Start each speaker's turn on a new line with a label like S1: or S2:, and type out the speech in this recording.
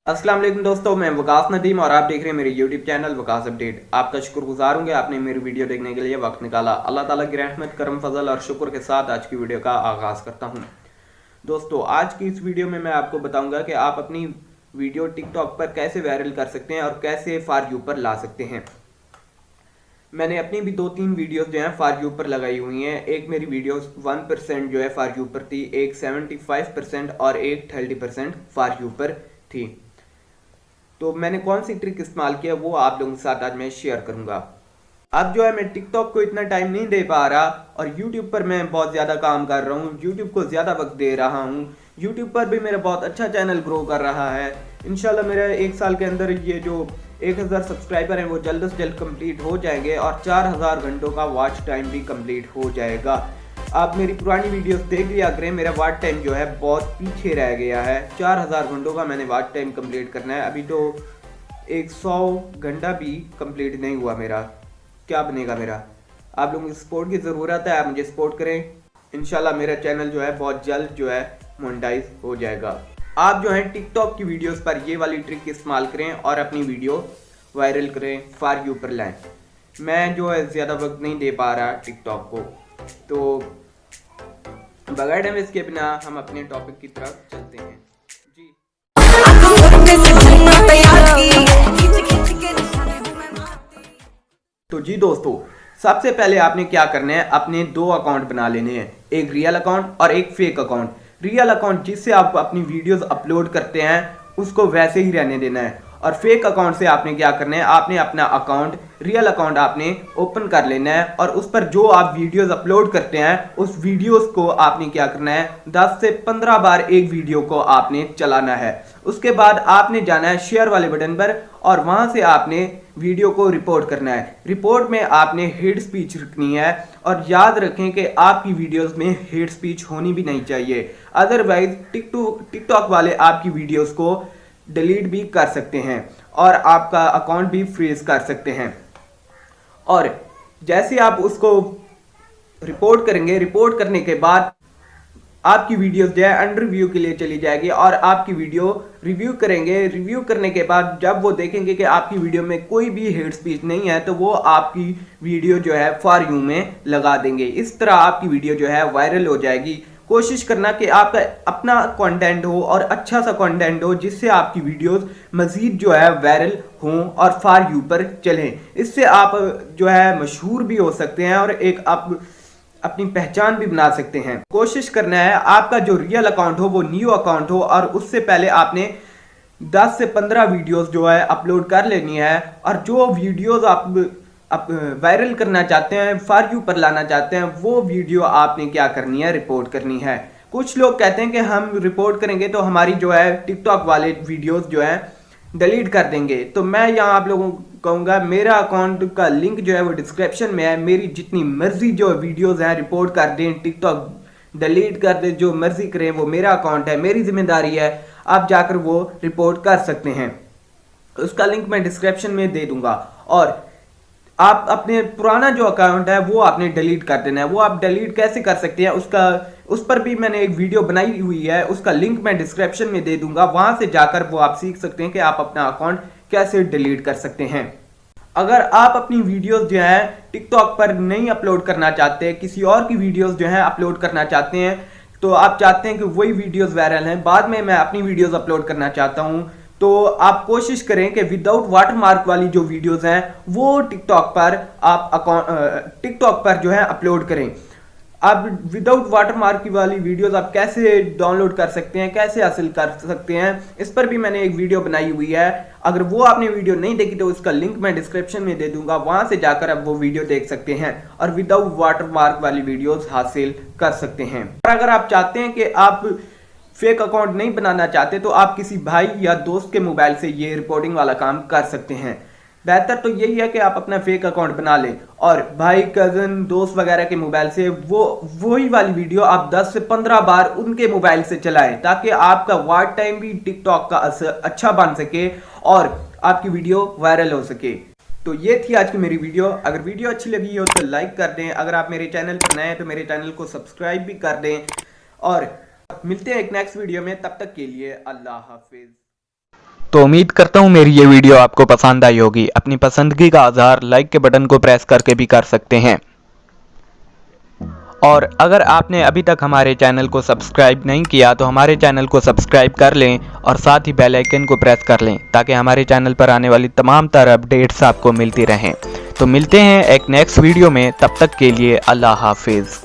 S1: अस्सलाम वालेकुम दोस्तों, मैं वकास नदीम और आप देख रहे हैं मेरे यूट्यूब चैनल वकास अपडेट। आपका शुक्रगुजार हूँ आपने मेरी वीडियो देखने के लिए वक्त निकाला। अल्लाह ताला की रहमत, करम, फजल और शुक्र के साथ आज की वीडियो का आगाज़ करता हूँ। दोस्तों, आज की इस वीडियो में मैं आपको बताऊंगा कि आप अपनी वीडियो टिकटॉक पर कैसे वायरल कर सकते हैं और कैसे फॉर यू पर ला सकते हैं। मैंने अपनी भी 2-3 वीडियोस जो हैं फॉर यू पर लगाई हुई हैं। एक मेरी वीडियो 1% जो है फॉर यू पर थी, एक 75% और एक 30% फॉर यू पर थी। तो मैंने कौन सी ट्रिक इस्तेमाल किया वो आप लोगों के साथ आज मैं शेयर करूंगा। अब जो है मैं टिकटॉक को इतना टाइम नहीं दे पा रहा और यूट्यूब पर मैं बहुत ज़्यादा काम कर रहा हूँ, यूट्यूब को ज़्यादा वक्त दे रहा हूँ। यूट्यूब पर भी मेरा बहुत अच्छा चैनल ग्रो कर रहा है। इंशाल्लाह मेरा 1 साल के अंदर ये जो 1000 सब्सक्राइबर हैं वो जल्द से जल्द कंप्लीट हो जाएंगे और 4000 घंटों का वॉच टाइम भी कंप्लीट हो जाएगा। आप मेरी पुरानी वीडियोस देख लिया करें, मेरा वॉच टाइम जो है बहुत पीछे रह गया है। 4000 घंटों का मैंने वॉच टाइम कंप्लीट करना है। अभी तो 100 घंटा भी कंप्लीट नहीं हुआ मेरा। क्या बनेगा मेरा? आप लोगों की सपोर्ट की ज़रूरत है, आप मुझे सपोर्ट करें। इंशाल्लाह मेरा चैनल जो है बहुत जल्द जो है मोनेटाइज हो जाएगा। आप जो है टिकटॉक की वीडियोस पर ये वाली ट्रिक इस्तेमाल करें और अपनी वीडियो वायरल करें, फॉर यू पर लाएं। मैं जो है ज़्यादा वक्त नहीं दे पा रहा टिकटॉक को, तो बगैर टाइम इसके बिना हम अपने टॉपिक की तरफ चलते हैं जी। तो जी दोस्तों, सबसे पहले आपने क्या करना है, अपने 2 अकाउंट बना लेने हैं, एक रियल अकाउंट और एक फेक अकाउंट। रियल अकाउंट जिससे आप अपनी वीडियोस अपलोड करते हैं उसको वैसे ही रहने देना है, और फेक अकाउंट से आपने क्या करना है, आपने अपना अकाउंट रियल अकाउंट आपने ओपन कर लेना है और उस पर जो आप वीडियोस अपलोड करते हैं उस वीडियोस को आपने क्या करना है, 10 से 15 बार एक वीडियो को आपने चलाना है। उसके बाद आपने जाना है शेयर वाले बटन पर और वहां से आपने वीडियो को रिपोर्ट करना है। रिपोर्ट में आपने हेट स्पीच रखनी है और याद रखें कि आपकी वीडियोस में हेट स्पीच होनी भी नहीं चाहिए, अदरवाइज टिकटॉक वाले आपकी वीडियोस को डिलीट भी कर सकते हैं और आपका अकाउंट भी फ्रीज कर सकते हैं। और जैसे आप उसको रिपोर्ट करेंगे, रिपोर्ट करने के बाद आपकी वीडियोस जो है अंडर रिव्यू के लिए चली जाएगी और आपकी वीडियो रिव्यू करेंगे। रिव्यू करने के बाद जब वो देखेंगे कि आपकी वीडियो में कोई भी हेट स्पीच नहीं है तो वो आपकी वीडियो जो है फॉर यू में लगा देंगे। इस तरह आपकी वीडियो जो है वायरल हो जाएगी। कोशिश करना कि आपका अपना कंटेंट हो और अच्छा सा कंटेंट हो जिससे आपकी वीडियोस मजीद जो है वायरल हों और फॉर यू पर चलें। इससे आप जो है मशहूर भी हो सकते हैं और एक आप अपनी पहचान भी बना सकते हैं। कोशिश करना है आपका जो रियल अकाउंट हो वो न्यू अकाउंट हो और उससे पहले आपने 10 से 15 वीडियोस जो है अपलोड कर लेनी है। और जो वीडियोस आप वायरल करना चाहते हैं, फॉर यू पर लाना चाहते हैं, वो वीडियो आपने क्या करनी है, रिपोर्ट करनी है। कुछ लोग कहते हैं कि हम रिपोर्ट करेंगे तो हमारी जो है टिकटॉक वाले वीडियोस जो है डिलीट कर देंगे। तो मैं यहाँ आप लोगों को कहूँगा, मेरा अकाउंट का लिंक जो है वो डिस्क्रिप्शन में है। मेरी जितनी मर्जी जो वीडियोस हैं रिपोर्ट कर दें, टिकटॉक डिलीट कर दें, जो मर्जी करें, वो मेरा अकाउंट है, मेरी जिम्मेदारी है। आप जाकर वो रिपोर्ट कर सकते हैं, उसका लिंक मैं डिस्क्रिप्शन में दे दूंगा। और आप अपने पुराना जो अकाउंट है वो आपने डिलीट कर देना है। वो आप डिलीट कैसे कर सकते हैं उस पर भी मैंने एक वीडियो बनाई हुई है, उसका लिंक मैं डिस्क्रिप्शन में दे दूंगा। वहां से जाकर वो आप सीख सकते हैं कि आप अपना अकाउंट कैसे डिलीट कर सकते हैं। अगर आप अपनी वीडियोस जो है टिकटॉक पर नहीं अपलोड करना चाहते, किसी और की वीडियोस जो है अपलोड करना चाहते हैं, तो आप चाहते हैं कि वही वीडियोस वायरल हैं, बाद में मैं अपनी वीडियोस अपलोड करना चाहता हूं, तो आप कोशिश करें कि विदाउट वाटरमार्क वाली जो वीडियोस हैं वो टिकटॉक पर जो है अपलोड करें। आप विदाउट वाटरमार्क की वाली वीडियोस आप कैसे डाउनलोड कर सकते हैं, कैसे हासिल कर सकते हैं, इस पर भी मैंने एक वीडियो बनाई हुई है। अगर वो आपने वीडियो नहीं देखी तो उसका लिंक मैं डिस्क्रिप्शन में दे दूंगा, वहां से जाकर आप वो वीडियो देख सकते हैं और विदाउट वाटरमार्क वाली वीडियोस हासिल कर सकते हैं। और अगर आप चाहते हैं कि आप फेक अकाउंट नहीं बनाना चाहते तो आप किसी भाई या दोस्त के मोबाइल से ये रिपोर्टिंग वाला काम कर सकते हैं। बेहतर तो यही है कि आप अपना फेक अकाउंट बना लें और भाई, कजन, दोस्त वगैरह के मोबाइल से वही वाली वीडियो आप 10 से 15 बार उनके मोबाइल से चलाएं, ताकि आपका वॉच टाइम भी टिकटॉक का अच्छा बन सके और आपकी वीडियो वायरल हो सके। तो ये थी आज की मेरी वीडियो। अगर वीडियो अच्छी लगी हो तो लाइक कर दें, अगर आप मेरे चैनल पर नए हैं तो मेरे चैनल को सब्सक्राइब भी कर दें और मिलते हैं एक नेक्स्ट वीडियो में। तब तक के लिए अल्लाह हाफिज। तो उम्मीद करता हूँ मेरी ये वीडियो आपको पसंद आई होगी। अपनी पसंदगी का इज़हार लाइक के बटन को प्रेस करके भी कर सकते हैं। और अगर आपने अभी तक हमारे चैनल को सब्सक्राइब नहीं किया तो हमारे चैनल को सब्सक्राइब कर लें और साथ ही बेल आइकन को प्रेस कर लें ताकि हमारे चैनल पर आने वाली तमाम तरह अपडेट्स आपको मिलती रहें। तो मिलते हैं एक नेक्स्ट वीडियो में, तब तक के लिए अल्लाह हाफिज़।